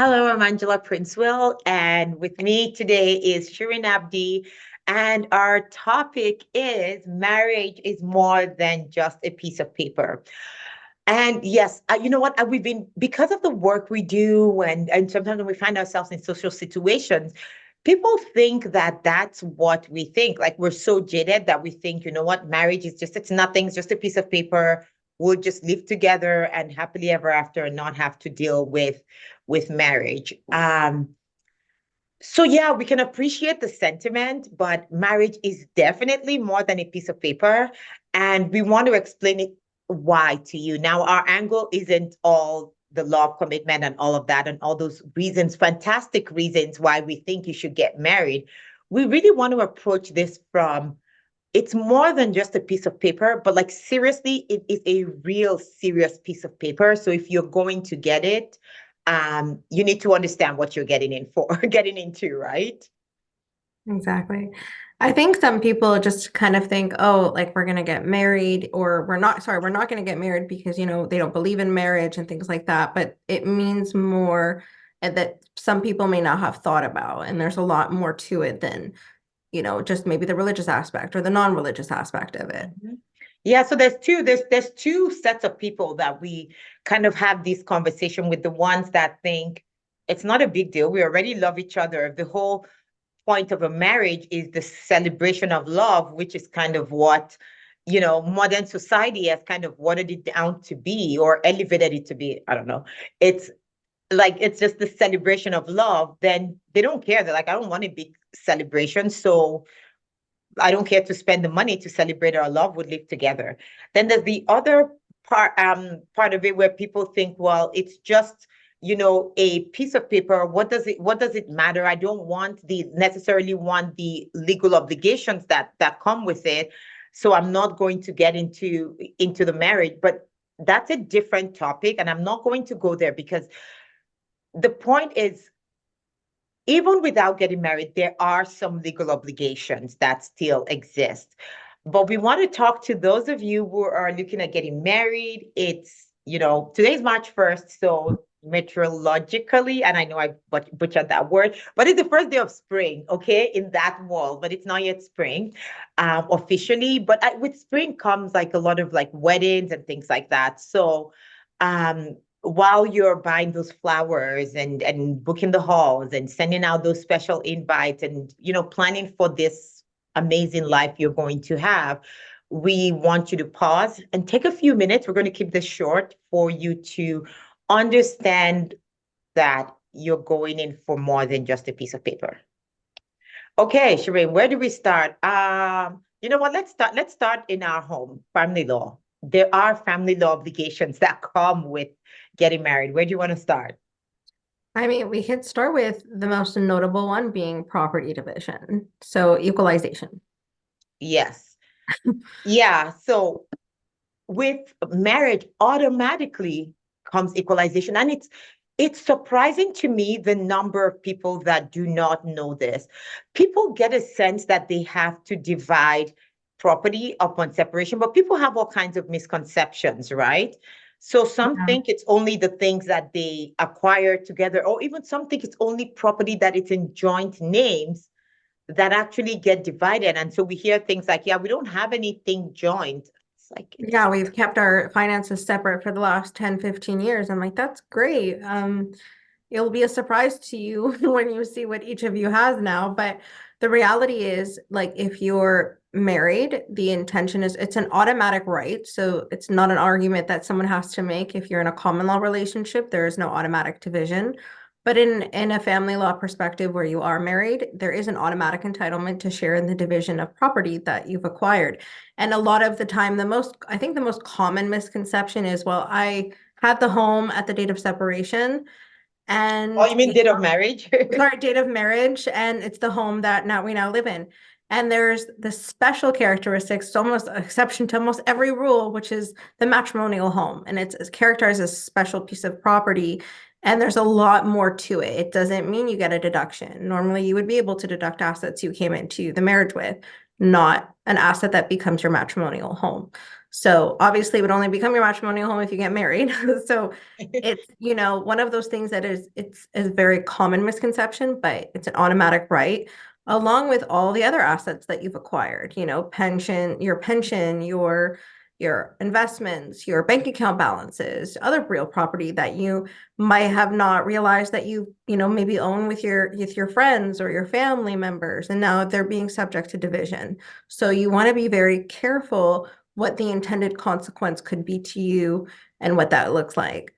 Hello, I'm Angela Princewell, and with me today is Shirin Abdi, and our topic is marriage is more than just a piece of paper. And yes, you know what? We've been because of the work we do, and sometimes when we find ourselves in social situations, people think that that's what we think. Like we're so jaded that we think, you know what, marriage is just it's nothing, it's just a piece of paper. We'll just live together and happily ever after, and not have to deal with marriage. So yeah, we can appreciate the sentiment, but marriage is definitely more than a piece of paper. And we want to explain it why to you. Now, our angle isn't all the law of commitment and all of that and all those reasons, fantastic reasons why we think you should get married. We really want to approach this from it's more than just a piece of paper, but like seriously, it is a real serious piece of paper. So if you're going to get it, you need to understand what you're getting in for, getting into, right? Exactly. I think some people just kind of think, oh, like we're going to get married, or we're not going to get married because, they don't believe in marriage and things like that. But it means more that some people may not have thought about. And there's a lot more to it than, just maybe the religious aspect or the non-religious aspect of it. Mhm. Yeah, so there's two sets of people that we kind of have this conversation with, the ones that think it's not a big deal. We already love each other. The whole point of a marriage is the celebration of love, which is kind of what, modern society has kind of watered it down to be or elevated it to be. I don't know. It's like it's just the celebration of love. Then they don't care. They're like, I don't want a big celebration. So I don't care to spend the money to celebrate our love. We live together. Then there's the other part of it where people think, well, it's just a piece of paper. What does it matter? I don't want the necessarily want the legal obligations that come with it. So I'm not going to get into the marriage. But that's a different topic, and I'm not going to go there because the point is even without getting married, there are some legal obligations that still exist. But we want to talk to those of you who are looking at getting married. Today's March 1st, so meteorologically, and I know I butchered that word, but it's the first day of spring, okay, in that world, but it's not yet spring officially. But with spring comes like a lot of like weddings and things like that. So while you're buying those flowers and booking the halls and sending out those special invites and planning for this amazing life you're going to have, we want you to pause and take a few minutes. We're going to keep this short for you to understand that you're going in for more than just a piece of paper. Okay, Shireen, where do we start? You know what? Let's start in our home, family law. There are family law obligations that come with getting married. Where do you want to start? I mean, we could start with the most notable one being property division. So equalization. Yes. Yeah. So with marriage, automatically comes equalization. And it's surprising to me the number of people that do not know this. People get a sense that they have to divide property upon separation, but people have all kinds of misconceptions, right? So some Yeah. think it's only the things that they acquire together, or even some think it's only property that it's in joint names that actually get divided. And so we hear things like, yeah, we don't have anything joint. It's like it's Yeah, we've kept our finances separate for the last 10, 15 years. I'm like, that's great. It'll be a surprise to you when you see what each of you has now. But the reality is, like, if you're married, the intention is it's an automatic right. So it's not an argument that someone has to make. If you're in a common law relationship, there is no automatic division. But in a family law perspective where you are married, there is an automatic entitlement to share in the division of property that you've acquired. And a lot of the time, I think the most common misconception is, well, I had the home at the date of separation oh, and you mean date of marriage? sorry, date of marriage, and it's the home that we now live in. And there's the special characteristics, it's almost an exception to almost every rule, which is the matrimonial home. And it's characterized as a special piece of property. And there's a lot more to it. It doesn't mean you get a deduction. Normally, you would be able to deduct assets you came into the marriage with, not an asset that becomes your matrimonial home. So obviously it would only become your matrimonial home if you get married. So it's, one of those things that it's a very common misconception, but it's an automatic right, along with all the other assets that you've acquired, pension, your investments, your bank account balances, other real property that you might have not realized that maybe own with your friends or your family members, and now they're being subject to division. So you want to be very careful what the intended consequence could be to you and what that looks like.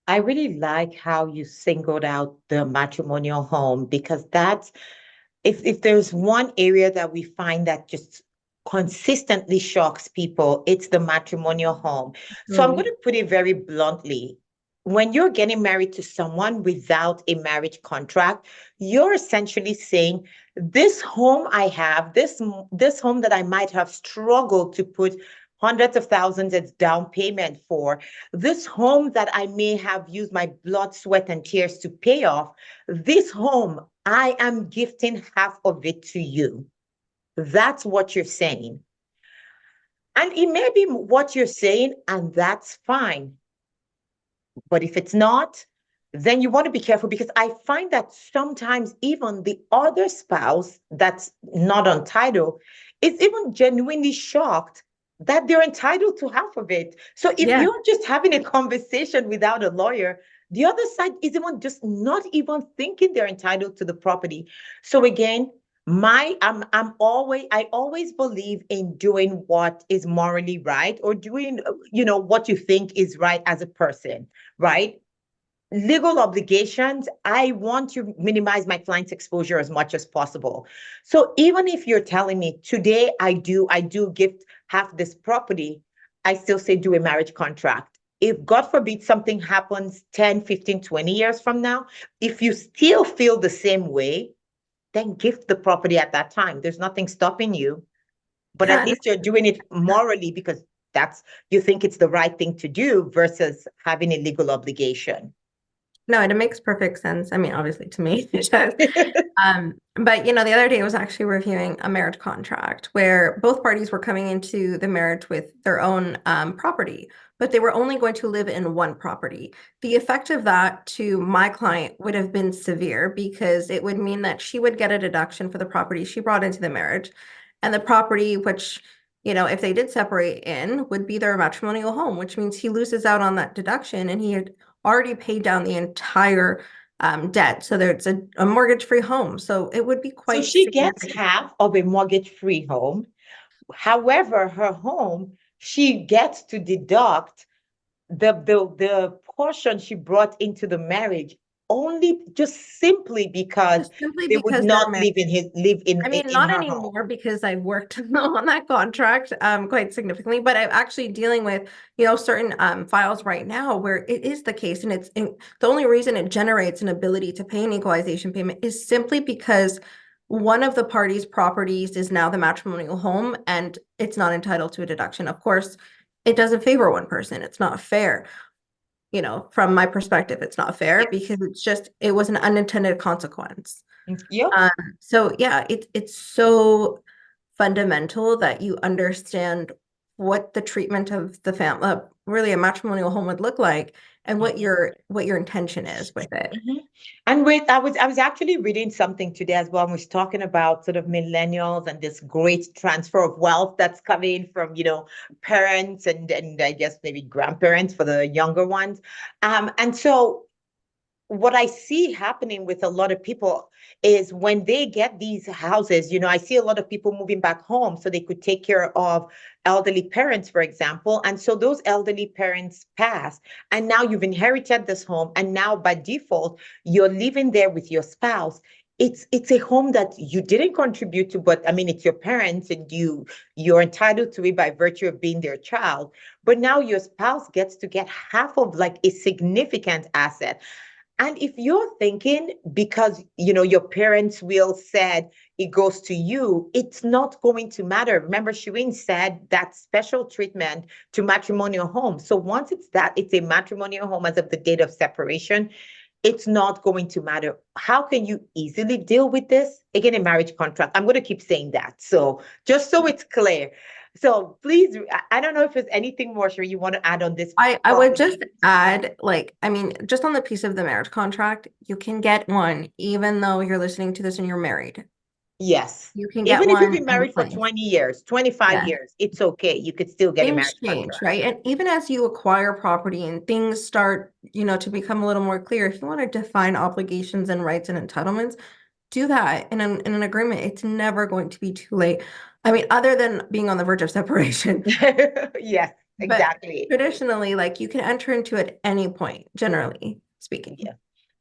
I really like how you singled out the matrimonial home, because that's, if there's one area that we find that just consistently shocks people, it's the matrimonial home. So I'm going Really. to put it very bluntly. When you're getting married to someone without a marriage contract, you're essentially saying, this home I have, this home that I might have struggled to put hundreds of thousands as down payment for, this home that I may have used my blood, sweat, and tears to pay off, this home, I am gifting half of it to you. That's what you're saying. And it may be what you're saying, and that's fine. But if it's not, then you want to be careful, because I find that sometimes even the other spouse that's not entitled is even genuinely shocked that they're entitled to half of it. So if Yeah. you're just having a conversation without a lawyer, the other side is even just not even thinking they're entitled to the property. So again, I always believe in doing what is morally right, or doing what you think is right as a person, right? Legal obligations, I want to minimize my client's exposure as much as possible. So even if you're telling me today I do gift half this property, I still say do a marriage contract. If God forbid something happens 10, 15, 20 years from now, if you still feel the same way, then gift the property at that time. There's nothing stopping you, but at Yeah. least you're doing it morally, because that's, you think it's the right thing to do versus having a legal obligation. No, it makes perfect sense. I mean, obviously to me it does. But the other day I was actually reviewing a marriage contract where both parties were coming into the marriage with their own property, but they were only going to live in one property. The effect of that to my client would have been severe, because it would mean that she would get a deduction for the property she brought into the marriage, and the property which, if they did separate in, would be their matrimonial home, which means he loses out on that deduction, and he had already paid down the entire debt. So there's a mortgage-free home. So it would be So quite she gets significant. half of a mortgage-free home. However, her home, she gets to deduct the portion she brought into the marriage, only just simply because Just simply they would because they're not married. live I mean, in not her home. anymore, because I've worked on that contract quite significantly, but I'm actually dealing with, certain files right now where it is the case. And the only reason it generates an ability to pay an equalization payment is simply because one of the parties' properties is now the matrimonial home and it's not entitled to a deduction. Of course, it doesn't favor one person. It's not fair. From my perspective, it's not fair Yes. because it was an unintended consequence. Yep. Um, so yeah, it's so fundamental that you understand what the treatment of the family, really a matrimonial home would look like, and what your intention is with it. Mhm. And wait, I was actually reading something today as well. And was talking about sort of millennials and this great transfer of wealth that's coming from, parents and I guess maybe grandparents for the younger ones. And so what I see happening with a lot of people is when they get these houses, I see a lot of people moving back home so they could take care of elderly parents, for example. And so those elderly parents pass, and now you've inherited this home, and now by default, you're living there with your spouse. It's a home that you didn't contribute to, but I mean, it's your parents, and you're entitled to it by virtue of being their child. But now your spouse gets to get half of like a significant asset. And if you're thinking because your parents' will said it goes to you, it's not going to matter. Remember, Shireen said that special treatment to matrimonial home. So once it's a matrimonial home as of the date of separation, it's not going to matter. How can you easily deal with this? Again, a marriage contract. I'm going to keep saying that. So just so it's clear. So please, I don't know if there's anything more, Sheree, you want to add on this I would topic. just add, like, I mean, just on the piece of the marriage contract, you can get one even though you're listening to this and you're married. Yes. You can get Even if you've one been any married for place. 20 years, 25 Yeah. years, it's okay. You could still get a Things marriage change, contract. right? And even as you acquire property and things start, to become a little more clear, if you want to define obligations and rights and entitlements, do that in an agreement. It's never going to be too late. I mean, other than being on the verge of separation. Yes, But exactly. traditionally, like you can enter into it at any point, generally speaking. Yeah.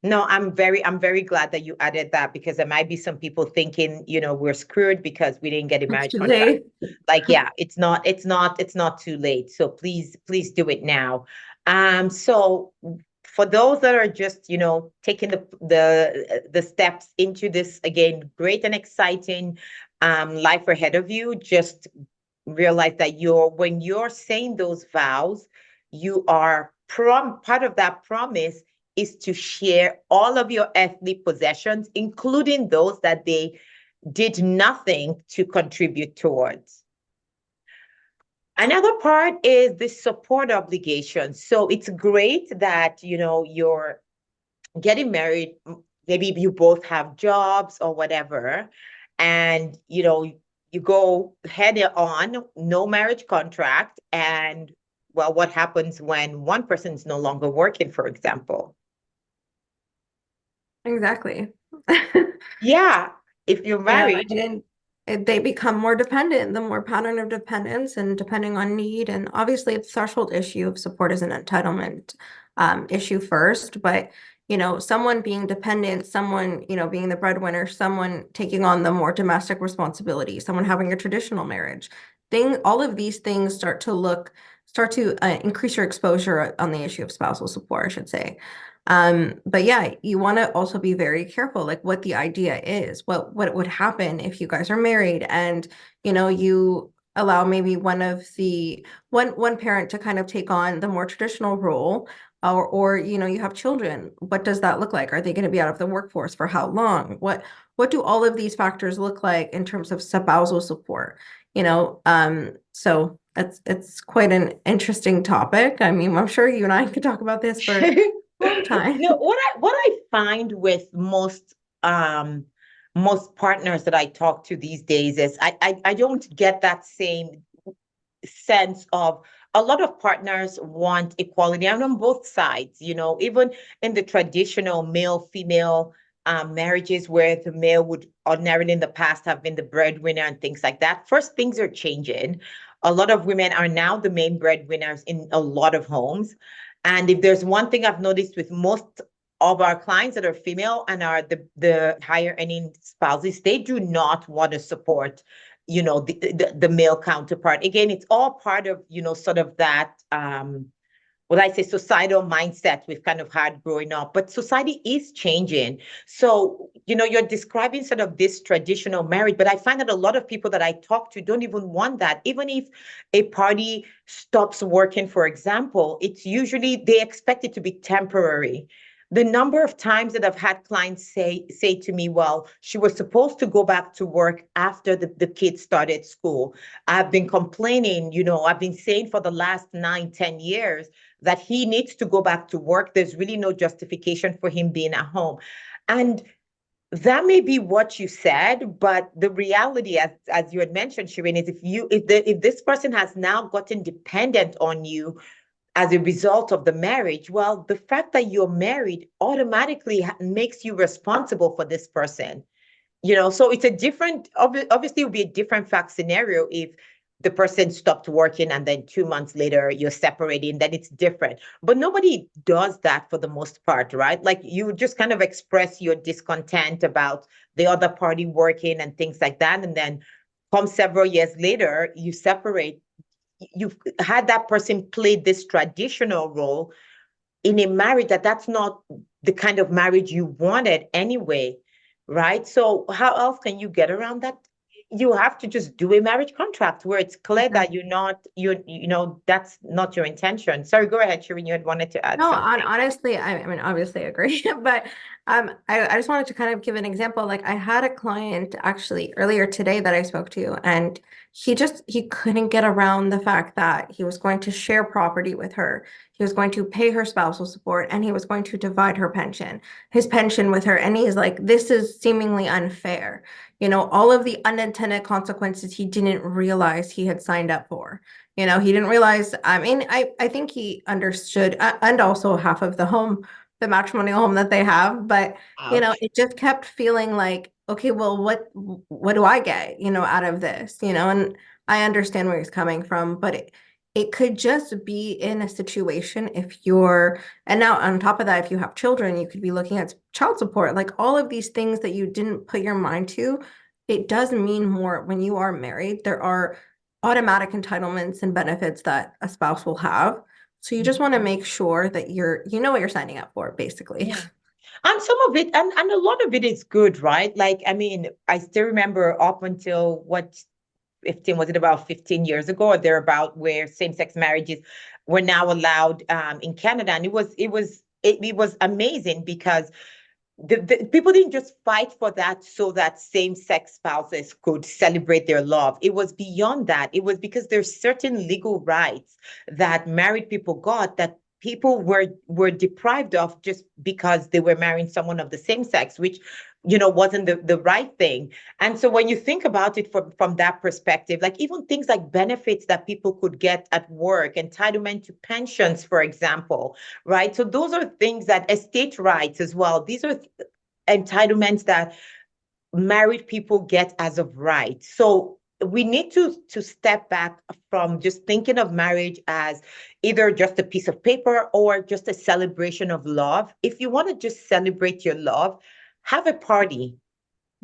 No, I'm very glad that you added that because there might be some people thinking, we're screwed because we didn't get a It's marriage too contract. late. Like, yeah, it's not too late. So please do it now. So for those that are just, taking the steps into this again, great and exciting life ahead of you, just realize that when you're saying those vows, you are part of that promise is to share all of your earthly possessions, including those that they did nothing to contribute towards. Another part is the support obligation. So it's great that, you're getting married. Maybe you both have jobs or whatever, and, you go head on, no marriage contract. And well, what happens when one person is no longer working, for example? Exactly. Yeah, if you're married. And they become more dependent, the more pattern of dependence and depending on need. And obviously, the threshold issue of support is an entitlement issue first. But, someone being dependent, someone, being the breadwinner, someone taking on the more domestic responsibility, someone having a traditional marriage, all of these things start to increase your exposure on the issue of spousal support, I should say. But yeah, you want to also be very careful, like what the idea is, what would happen if you guys are married and, you allow maybe one parent to kind of take on the more traditional role, or, you have children. What does that look like? Are they going to be out of the workforce for how long? What do all of these factors look like in terms of spousal support? So it's quite an interesting topic. I mean, I'm sure you and I could talk about this for long time. No, what I find with most partners that I talk to these days is I don't get that same sense of a lot of partners want equality and on both sides, even in the traditional male female marriages where the male would ordinarily in the past have been the breadwinner and things like that. First, things are changing. A lot of women are now the main breadwinners in a lot of homes. And if there's one thing I've noticed with most of our clients that are female and are the higher earning spouses, they do not want to support, the male counterpart. Again, it's all part of, sort of that what I say societal mindset we've kind of had growing up, but society is changing. So, you're describing sort of this traditional marriage, but I find that a lot of people that I talk to don't even want that. Even if a party stops working, for example, it's usually they expect it to be temporary. The number of times that I've had clients say to me, well, she was supposed to go back to work after the kids started school. I've been complaining, I've been saying for the last 9, 10 years that he needs to go back to work. There's really no justification for him being at home. And that may be what you said, but the reality, as you had mentioned, Shireen, is if this person has now gotten dependent on you as a result of the marriage, well, the fact that you're married automatically makes you responsible for this person. So it's a different, obviously it would be a different fact scenario if the person stopped working and then 2 months later you're separating, then it's different. But nobody does that for the most part, right? Like you just kind of express your discontent about the other party working and things like that. And then come several years later, you separate. You've had that person play this traditional role in a marriage that's not the kind of marriage you wanted anyway, right? So how else can you get around that? You have to just do a marriage contract where it's clear that that's not your intention. Sorry, go ahead, Shireen. You had wanted to add No, something. honestly, I mean, obviously I agree, but I just wanted to kind of give an example. Like I had a client actually earlier today that I spoke to, and he couldn't get around the fact that he was going to share property with her. He was going to pay her spousal support and he was going to divide his pension with her. And he's like, this is seemingly unfair. You know, all of the unintended consequences he didn't realize he had signed up for. You know, he didn't realize, I mean, I think he understood, and also half of the matrimonial home that they have, but you know, Ouch. it just kept feeling like, okay, well, what do I get, you know, out of this, you know? And I understand where he's coming from, but it could just be in a situation if you're, and now on top of that, if you have children, you could be looking at child support, like all of these things that you didn't put your mind to. It does mean more when you are married. There are automatic entitlements and benefits that a spouse will have. So you just want to make sure that you know what you're signing up for, basically. Yeah. And some of it, and a lot of it is good, right? Like, I mean, I still remember up until what 15, was it about 15 years ago or thereabout, where same-sex marriages were now allowed in Canada. And it was amazing because the people didn't just fight for that so that same-sex spouses could celebrate their love. It was beyond that. It was because there's certain legal rights that married people got that people were deprived of just because they were marrying someone of the same sex, which wasn't the right thing. And so when you think about it from that perspective, like even things like benefits that people could get at work, entitlement to pensions, for example, right? So those are things that estate rights as well. These are entitlements that married people get as of right. So we need to step back from just thinking of marriage as either just a piece of paper or just a celebration of love. If you want to just celebrate your love, have a party.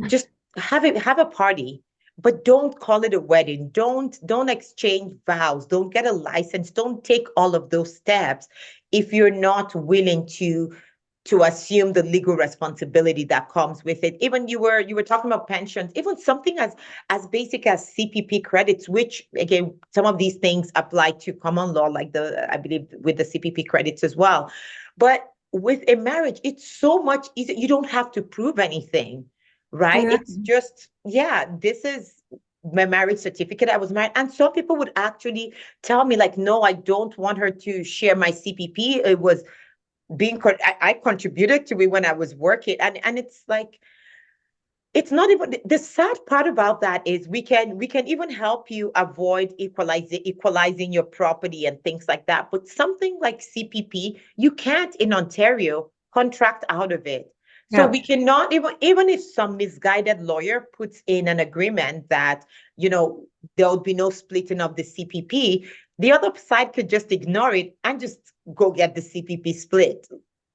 Just have a party, but don't call it a wedding. Don't exchange vows. Don't get a license. Don't take all of those steps if you're not willing to assume the legal responsibility that comes with it. Even you were talking about pensions, even something as basic as CPP credits, which again, some of these things apply to common law, like I believe with the CPP credits as well. But with a marriage, it's so much easier. You don't have to prove anything, right? It's Exactly. just, yeah, this is my marriage certificate. I was married. And some people would actually tell me, like, no, I don't want her to share my CPP. It was I contributed to it when I was working. And it's like, it's not even the sad part about that is we can even help you avoid equalizing your property and things like that. But something like CPP, you can't in Ontario contract out of it. So Yeah. we cannot even if some misguided lawyer puts in an agreement that there'll be no splitting of the CPP, the other side could just ignore it and just go get the CPP split.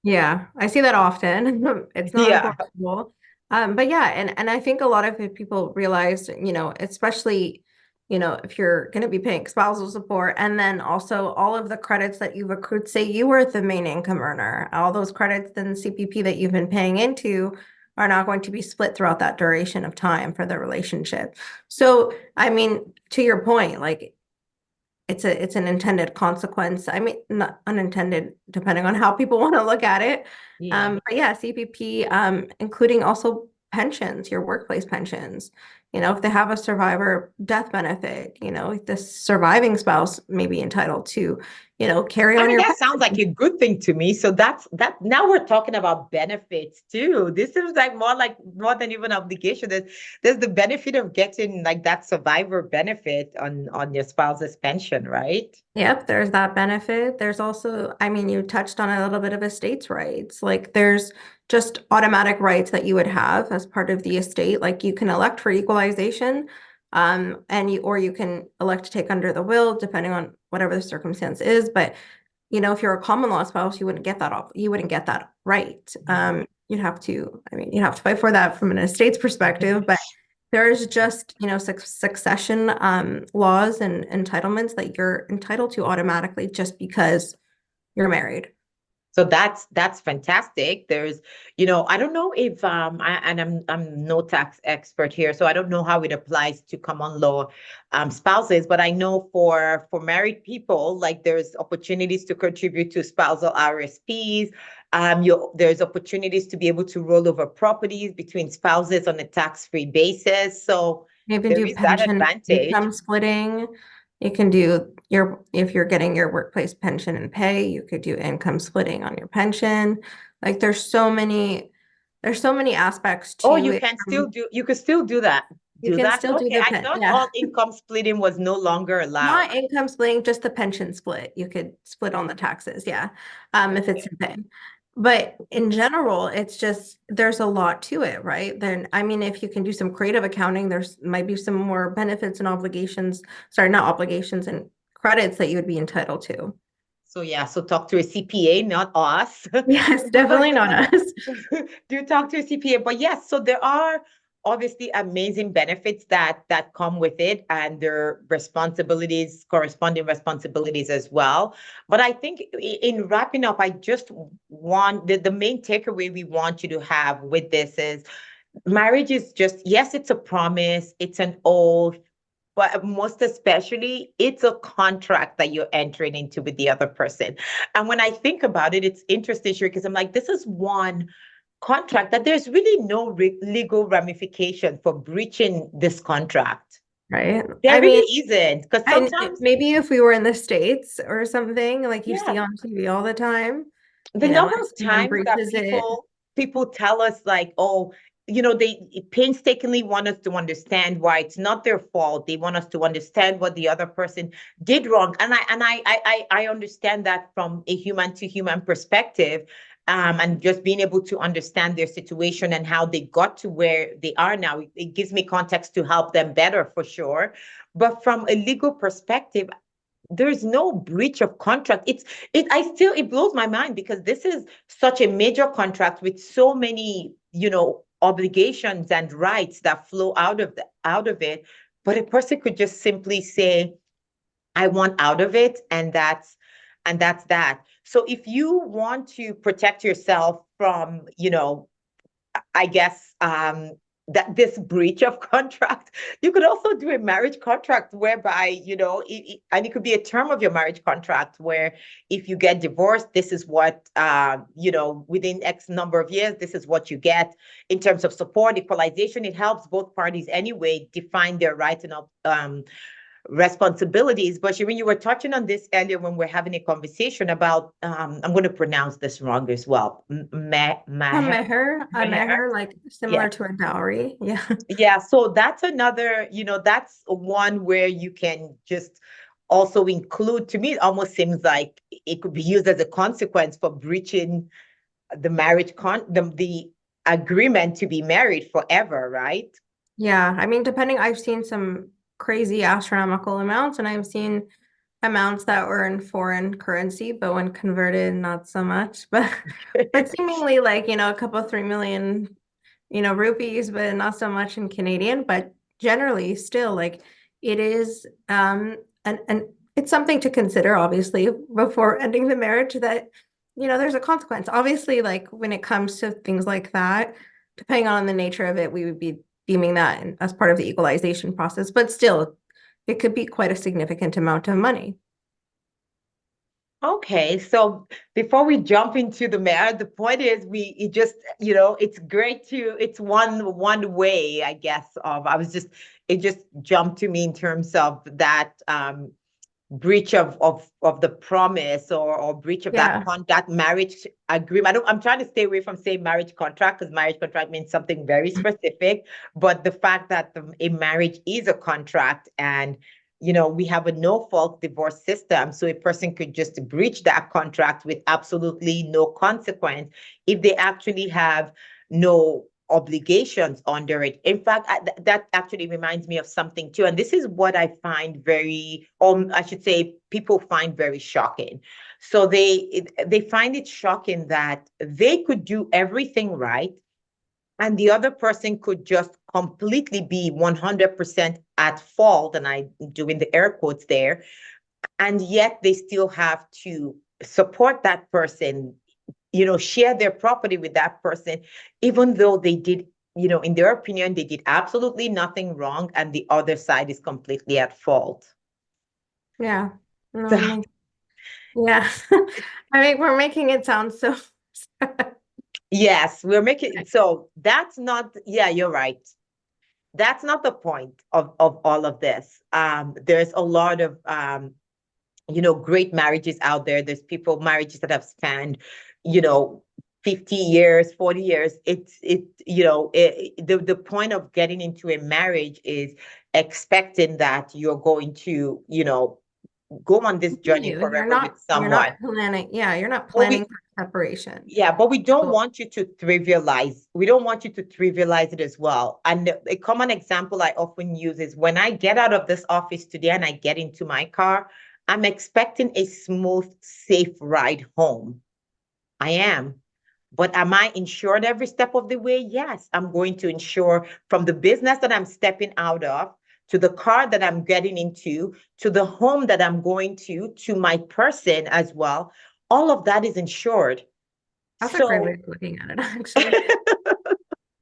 Yeah, I see that often. It's not Yeah. enforceable. But yeah, and I think a lot of people realize, you know, especially, you know, if you're going to be paying spousal support and then also all of the credits that you've accrued, say you were the main income earner, all those credits and CPP that you've been paying into are not going to be split throughout that duration of time for the relationship. So, I mean, to your point, like it's an intended consequence. I mean, not unintended, depending on how people want to look at it. Yeah. But yeah, CPP, including also pensions, your workplace pensions. You know, if they have a survivor death benefit, you know, the surviving spouse may be entitled to, you know, carry I on mean, your that sounds like pension. a good thing to me. So that's that. Now we're talking about benefits too. This seems like more than even obligation. There's the benefit of getting like that survivor benefit on your spouse's pension, right? Yep, there's that benefit. There's also, I mean, you touched on a little bit of estates rights. Like there's just automatic rights that you would have as part of the estate. Like you can elect for equalization, and you can elect to take under the will, depending on whatever the circumstance is. But you know, if you're a common law spouse, you wouldn't get that off. You wouldn't get that right. You'd have to, I mean, you'd have to fight for that from an estate's perspective, but there's just, you know, succession laws and entitlements that you're entitled to automatically just because you're married. So that's fantastic. There's, I don't know if and I'm no tax expert here, so I don't know how it applies to common law spouses, but I know for married people, like there's opportunities to contribute to spousal RSPs. There's opportunities to be able to roll over properties between spouses on a tax-free basis. So You can there do is that pension advantage. income splitting. You can do if you're getting your workplace pension and pay, you could do income splitting on your pension. Like there's so many aspects Oh, to it. you could still do that. You Do can that? still do Okay, the I pen, thought yeah. all income splitting was no longer allowed. Not income splitting, just the pension split. You could split on the taxes, yeah. If it's in pay. But in general, it's just there's a lot to it, right? Then I mean, if you can do some creative accounting, there's might be some more benefits and obligations, sorry, not obligations and credits that you would be entitled to. So yeah, so talk to a CPA, not us. Yes, But definitely not us. do talk to a CPA. But yes, so there are obviously amazing benefits that come with it and their responsibilities, corresponding responsibilities as well. But I think in wrapping up, I just want the main takeaway we want you to have with this is marriage is just, yes, it's a promise, it's an oath, but most especially, it's a contract that you're entering into with the other person. And when I think about it, it's interesting, sure, because I'm like, this is one contract that there's really no legal ramification for breaching this contract. Right. There I mean, really isn't, because and sometimes, maybe if we were in the States or something, like you yeah, see on TV all the time, the you know, number if of someone times that breaches it, people tell us like, oh, they painstakingly want us to understand why it's not their fault. They want us to understand what the other person did wrong. And I understand that from a human to human perspective. And just being able to understand their situation and how they got to where they are now, it gives me context to help them better for sure. But from a legal perspective, there's no breach of contract. It blows my mind because this is such a major contract with so many, obligations and rights that flow out of it. But a person could just simply say, I want out of it, and that's that. So if you want to protect yourself from, I guess that this breach of contract, you could also do a marriage contract whereby, and it could be a term of your marriage contract where if you get divorced, this is what, within X number of years, this is what you get in terms of support, equalization. It helps both parties anyway define their rights and responsibilities. But Shireen, you were touching on this earlier when we're having a conversation about, I'm going to pronounce this wrong as well. a Meher. meher, like Yeah. similar to a dowry. Yeah. Yeah. So that's another, that's one where you can just also include, to me, it almost seems like it could be used as a consequence for breaching the the agreement to be married forever, right? Yeah. I mean, I've seen some crazy astronomical amounts and I've seen amounts that were in foreign currency, but when converted, not so much. But seemingly like, a couple 3 million, rupees, but not so much in Canadian. But generally still like it is and it's something to consider, obviously, before ending the marriage that, there's a consequence. Obviously, like when it comes to things like that, depending on the nature of it, we would be deeming that as part of the equalization process, but still it could be quite a significant amount of money. Okay, so before we jump into the matter, the point is it just, it's great it's one way, I guess, it just jumped to me in terms of that breach of the promise or breach of Yeah. that marriage agreement. I'm trying to stay away from saying marriage contract because marriage contract means something very specific, but the fact that a marriage is a contract and we have a no fault divorce system, so a person could just breach that contract with absolutely no consequence if they actually have no obligations under it. In fact, that actually reminds me of something too. And this is what I find I should say, people find very shocking. So they find it shocking that they could do everything right, and the other person could just completely be 100% at fault. And I'm doing the air quotes there, and yet they still have to support that person, share their property with that person, even though they did, in their opinion, they did absolutely nothing wrong and the other side is completely at fault. Yeah. No, So, yeah. I mean, we're making it sound so Yes, we're making, so that's not, yeah, you're right. That's not the point of all of this. There's a lot of great marriages out there. There's marriages that have spanned, you know, 50 years, 40 years. The point of getting into a marriage is expecting that you're going to, go on this journey forever with You're someone. not planning, yeah, you're not But planning for separation. yeah, but we don't So want you to trivialize. We don't want you to trivialize it as well. And a common example I often use is when I get out of this office today and I get into my car, I'm expecting a smooth, safe ride home. I am. But am I insured every step of the way? Yes, I'm going to insure from the business that I'm stepping out of, to the car that I'm getting into, to the home that I'm going to my person as well. All of that is insured. that's a great way So of looking at it, actually.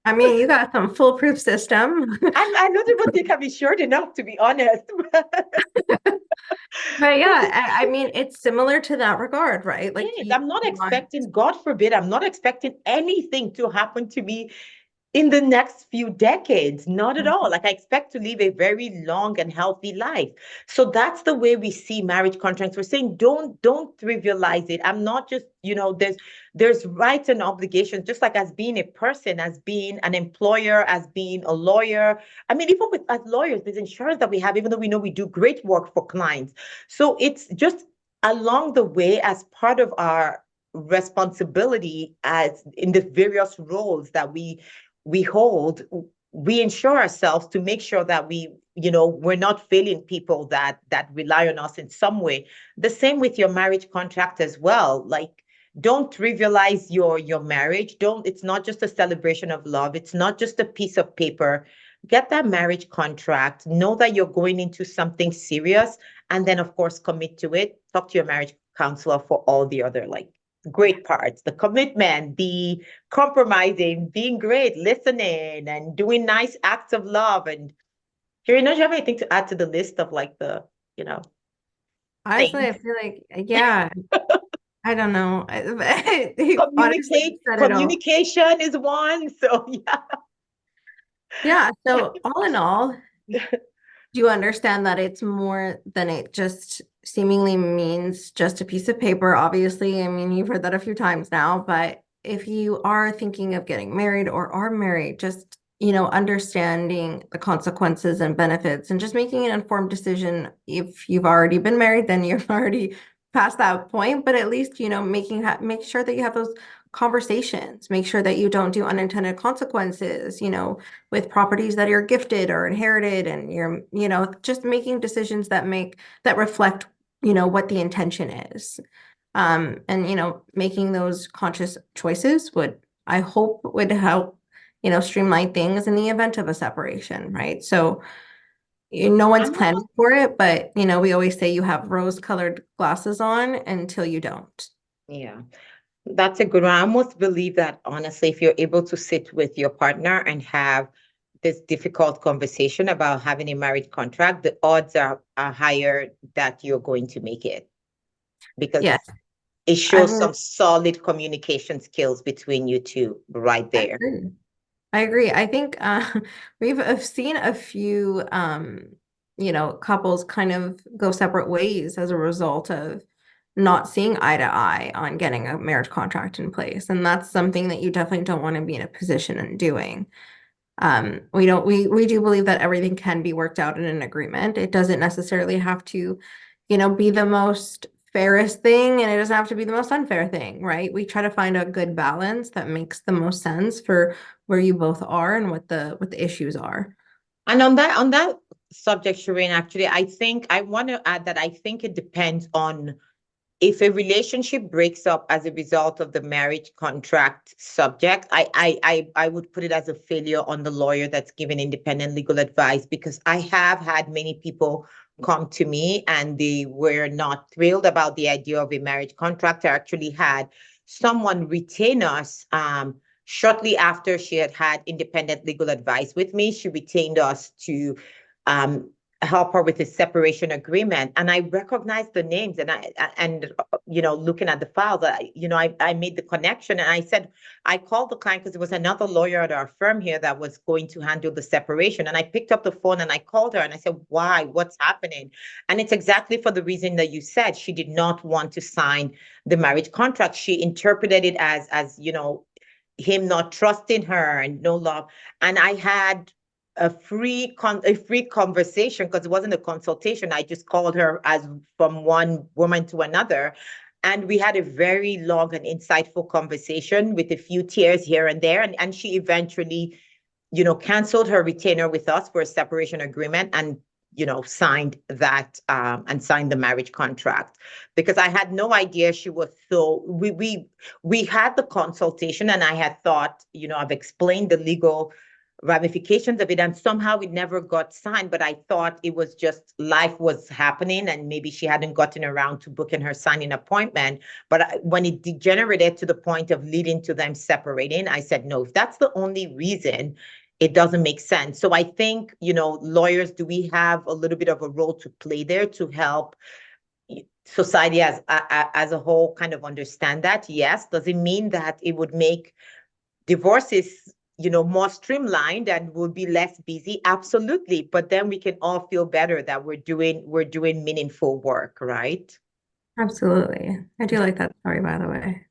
I mean, you got some foolproof system. I don't even think I'm insured enough, to be honest. But But yeah, I mean, it's similar to that regard, right? Like yes, you I'm not want, expecting, God forbid, I'm not expecting anything to happen to me in the next few decades. Not at all. Like I expect to live a very long and healthy life. So that's the way we see marriage contracts. We're saying don't trivialize it. I'm not just, there's rights and obligations, just like as being a person, as being an employer, as being a lawyer. I mean, even with as lawyers, there's insurance that we have, even though we know we do great work for clients. So it's just along the way as part of our responsibility as in the various roles that we hold, we insure ourselves to make sure that we're not failing people that rely on us in some way. The same with your marriage contract as well. Like, don't trivialize your marriage. Don't, it's not just a celebration of love. It's not just a piece of paper. Get that marriage contract. Know that you're going into something serious, and then of course commit to it. Talk to your marriage counselor for all the other great parts, the commitment, the compromising, being great, listening, and doing nice acts of love. And Sherry, don't you have anything to add to the list of you know, honestly, I things? feel like, yeah, I don't know. Honestly, you Communicate, said it all. communication is one. So Yeah. So all in all, do you understand that it's more than it just seemingly means just a piece of paper? Obviously, I mean, you've heard that a few times now, but if you are thinking of getting married or are married, just, understanding the consequences and benefits and just making an informed decision. If you've already been married, then you've already past that point, but at least, make sure that you have those conversations, make sure that you don't do unintended consequences, with properties that are gifted or inherited, and you're, just making decisions that reflect, what the intention is. And making those conscious choices I hope would help, streamline things in the event of a separation, right? So no one's I'm almost, planning for it, but we always say you have rose-colored glasses on until you don't. yeah, that's a good one. I almost believe that honestly, if you're able to sit with your partner and have this difficult conversation about having a marriage contract, the odds are higher that you're going to make it, because Yes, it I shows mean, some solid communication skills between you two right I there. agree. I agree. I think we've seen a few couples kind of go separate ways as a result of not seeing eye to eye on getting a marriage contract in place. And that's something that you definitely don't want to be in a position in doing. We do believe that everything can be worked out in an agreement. It doesn't necessarily have to, be the most fairest thing, and it doesn't have to be the most unfair thing, right? We try to find a good balance that makes the most sense for where you both are and what the issues are. And on that subject, Shireen, actually, I think I want to add that I think it depends on if a relationship breaks up as a result of the marriage contract subject. I would put it as a failure on the lawyer that's giving independent legal advice, because I have had many people come to me and they were not thrilled about the idea of a marriage contract. I actually had someone retain us shortly after she had had independent legal advice with me. She retained us to um, help her with the separation agreement. And I recognized the names, and looking at the files, I made the connection, and I said, I called the client because there was another lawyer at our firm here that was going to handle the separation. And I picked up the phone and I called her and I said, why? What's happening? And it's exactly for the reason that you said. She did not want to sign the marriage contract. She interpreted it as him not trusting her and no love. And I had a free conversation, because it wasn't a consultation. I just called her as from one woman to another. And we had a very long and insightful conversation with a few tears here and there. And she eventually, canceled her retainer with us for a separation agreement and, signed that and signed the marriage contract, because I had no idea she was so, we had the consultation and I had thought, I've explained the legal ramifications of it, and somehow it never got signed. But I thought it was just life was happening and maybe she hadn't gotten around to booking her signing appointment. But when it degenerated to the point of leading to them separating, I said, no, if that's the only reason, it doesn't make sense. So I think, lawyers, do we have a little bit of a role to play there to help society as a whole kind of understand that? Yes. Does it mean that it would make divorces more streamlined and will be less busy? Absolutely. But then we can all feel better that we're doing meaningful work, right? Absolutely. I do like that story, by the way.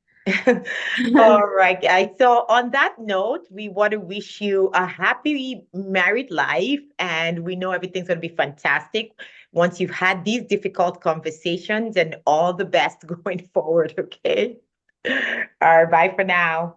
All right, guys. So on that note, we want to wish you a happy married life, and we know everything's going to be fantastic once you've had these difficult conversations, and all the best going forward, okay? All right, bye for now.